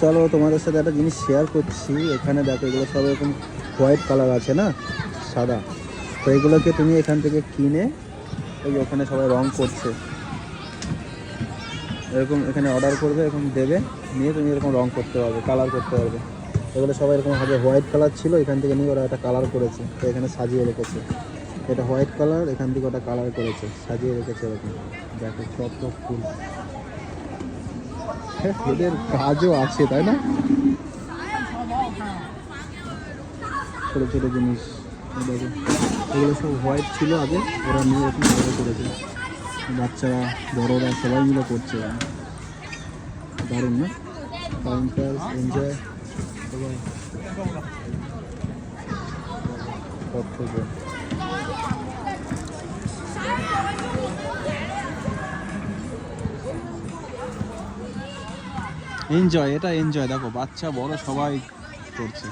চলো তোমাদের সাথে একটা জিনিস শেয়ার করছি। এখানে দেখো এগুলো সব এরকম হোয়াইট কালার আছে না, সাদা। তো এগুলোকে তুমি এখান থেকে কিনে ওই ওখানে সবাই রং করছে, এরকম এখানে অর্ডার করবে, এরকম দেবে, নিয়ে তুমি এরকম রং করতে পারবে, কালার করতে পারবে। এগুলো সবাই এরকম হবে, হোয়াইট কালার ছিল, এখান থেকে নিয়ে ওরা একটা কালার করেছে, তো এখানে সাজিয়ে রেখেছে। এটা হোয়াইট কালার, এখান থেকে ওটা কালার করেছে, সাজিয়ে রেখেছে এরকম। দেখো কত ফুল, এদের কাজও আছে তাই না, ছোটো ছোটো জিনিস। দেখো এগুলো সব হোয়াইট ছিল আগে, ওরা নিয়ে এরকম কালার করেছে। বাচ্চারা বড়রা সবাই মিলে করছে, দারুণ না? টাইম পাস, এনজয় সবাই। এনজয়, এটা এনজয়। দেখো বাচ্চা বড় সবাই করছে।